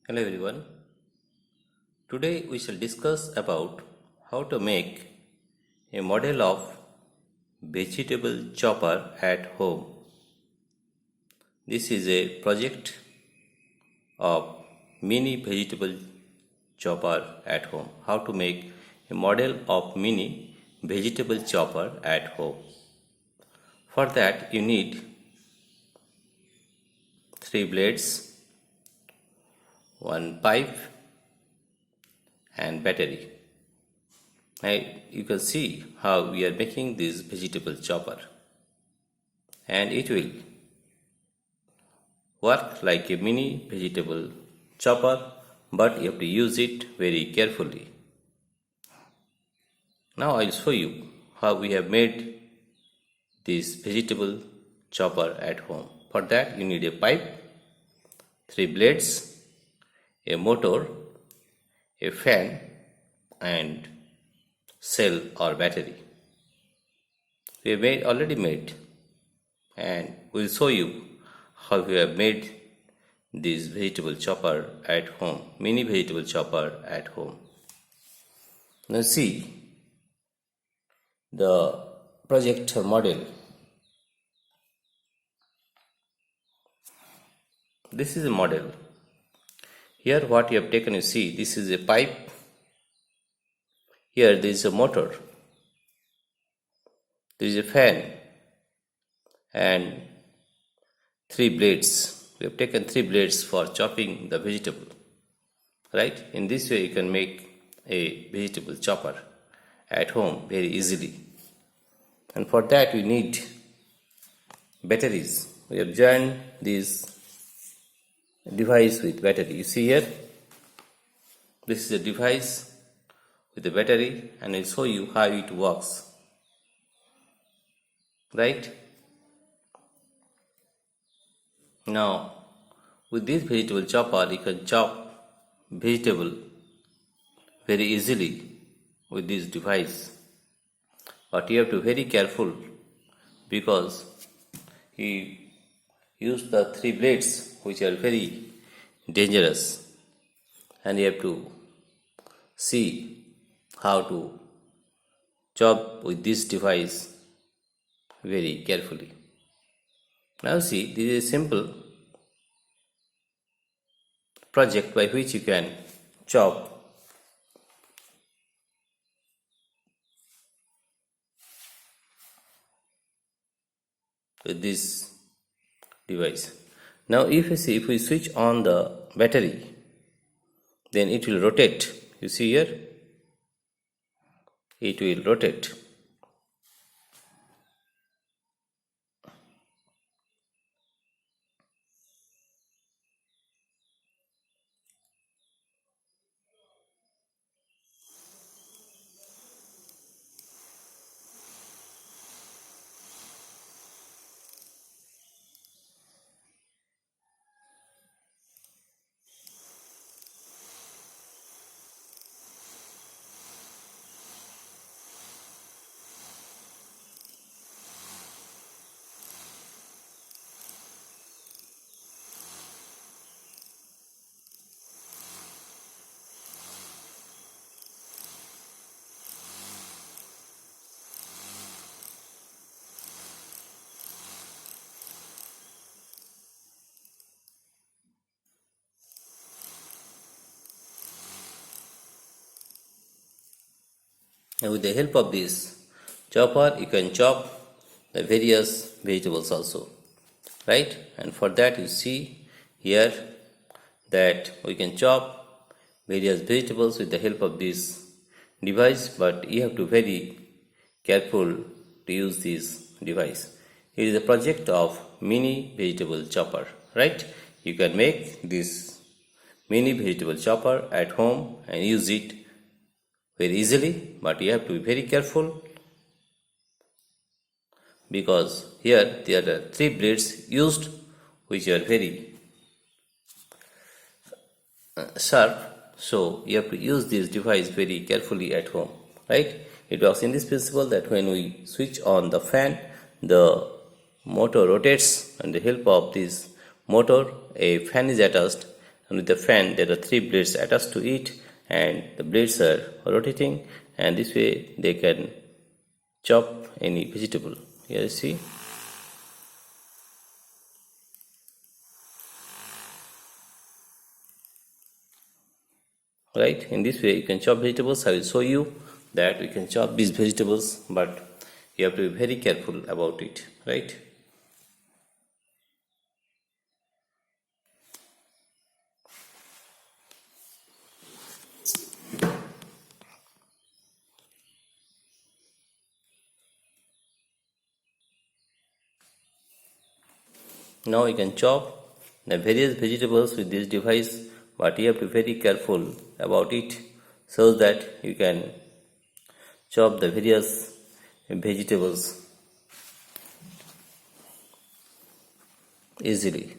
Hello everyone. Today we shall discuss about how to make a model of vegetable chopper at home. This is a project of mini vegetable chopper at home. How to make a model of mini vegetable chopper at home. For that you need 3 blades, 1 pipe and battery. Now you can see how we are making this vegetable chopper, and it will work like a mini vegetable chopper, but you have to use it very carefully. Now I'll show you how we have made this vegetable chopper at home. For that you need a pipe, 3 blades, a motor, a fan and cell or battery. We have already made, and we'll show you how we have made this vegetable chopper at home, mini vegetable chopper at home. Now see the project model. This is a model. Here what you have taken, you see, this is a pipe. Here there is a motor. There is a fan and 3 blades. We have taken 3 blades for chopping the vegetable. Right? In this way you can make a vegetable chopper at home very easily. And for that we need batteries. We have joined this device with battery. You see here, this is a device with a battery, and I'll show you how it works. Right? Now with this vegetable chopper you can chop vegetable very easily with this device, but you have to be very careful because you use the 3 blades which are very dangerous, and you have to see how to chop with this device very carefully. Now see, this is a simple project by which you can chop with this device. Now if you see, if we switch on the battery, then it will rotate. You see here, it will rotate. And with the help of this chopper, you can chop the various vegetables also, right? And for that you see here that we can chop various vegetables with the help of this device, but you have to be very careful to use this device. It is a project of mini vegetable chopper, right? You can make this mini vegetable chopper at home and use it very easily, but you have to be very careful because here there are 3 blades used which are very sharp, so you have to use this device very carefully at home, right? It works in this principle that when we switch on the fan, the motor rotates, and with the help of this motor a fan is attached, and with the fan there are 3 blades attached to it, and the blades are rotating, and this way they can chop any vegetable. Here you see. Right, in this way you can chop vegetables. I will show you that we can chop these vegetables, but you have to be very careful about it, right? Now you can chop the various vegetables with this device, but you have to be very careful about it so that you can chop the various vegetables easily.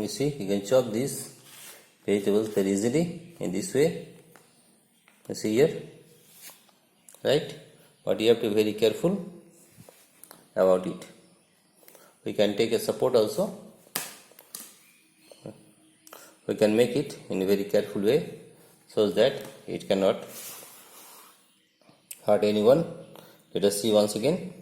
You see, you can chop these vegetables very easily in this way. You see here, right? But you have to be very careful about it. We can take a support also. We can make it in a very careful way so that it cannot hurt anyone. Let us see once again.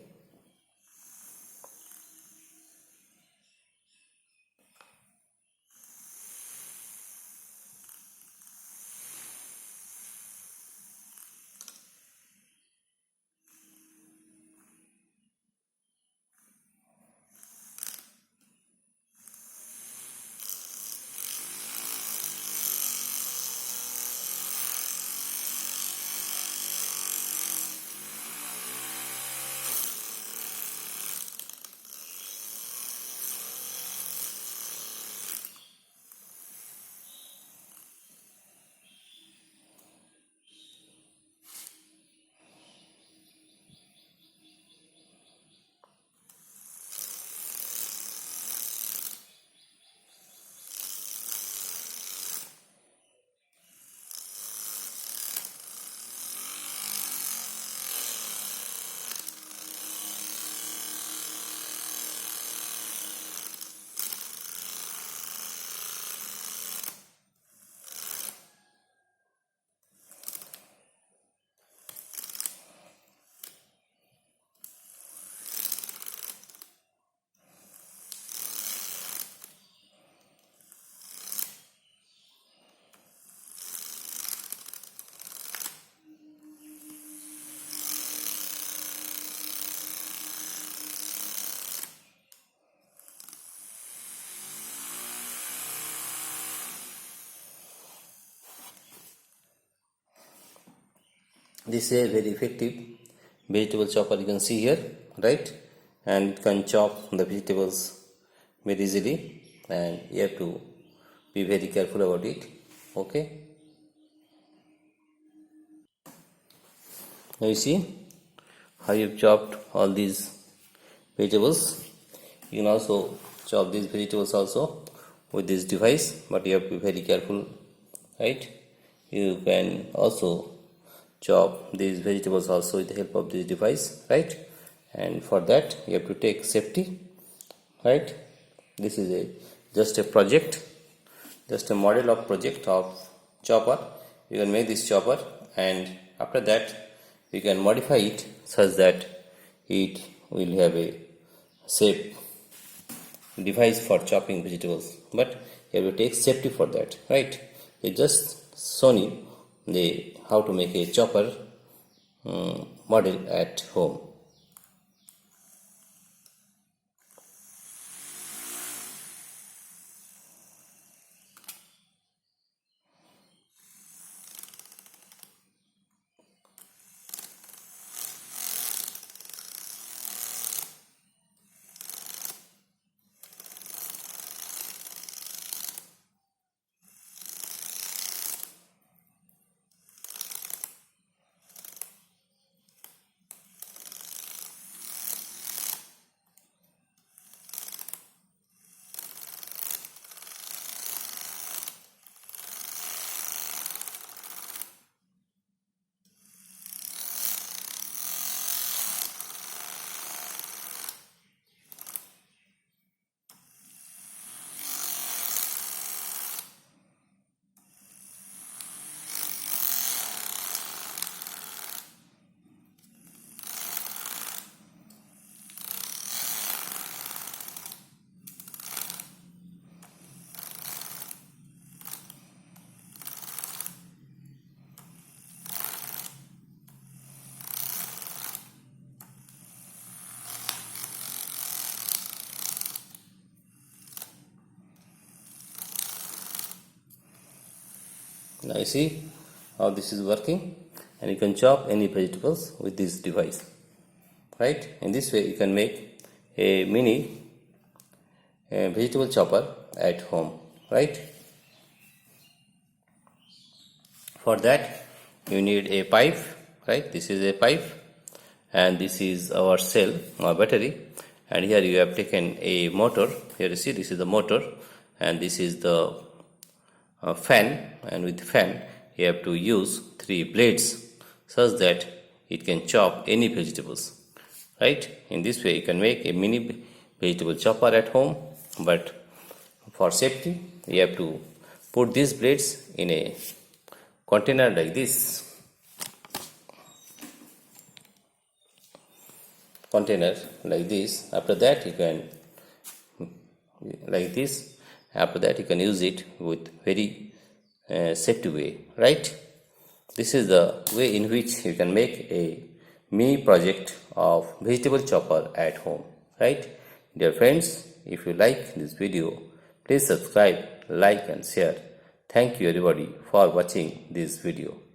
This is a very effective vegetable chopper, you can see here, right? And it can chop the vegetables very easily, and you have to be very careful about it. Okay, now you see how you've chopped all these vegetables. You can also chop these vegetables also with this device, but you have to be very careful, right? You can also chop these vegetables also with the help of this device, right? And for that you have to take safety, right? This is a just a project, just a model of project of chopper. You can make this chopper, and after that you can modify it such that it will have a safe device for chopping vegetables, but you have to take safety for that, right? It just shown you the how to make a chopper model at home. Now you see how this is working, and you can chop any vegetables with this device, right? In this way you can make a mini vegetable chopper at home, right? For that you need a pipe, right? This is a pipe, and this is our cell or battery, and here you have taken a motor. Here you see this is the motor, and this is the fan, and with the fan you have to use 3 blades such that it can chop any vegetables, right? In this way you can make a mini vegetable chopper at home, but for safety you have to put these blades in a container like this, after that you can like this. After that you can use it with very safety way, right? This is the way in which you can make a mini project of vegetable chopper at home, right? Dear friends, if you like this video, please subscribe, like and share. Thank you everybody for watching this video.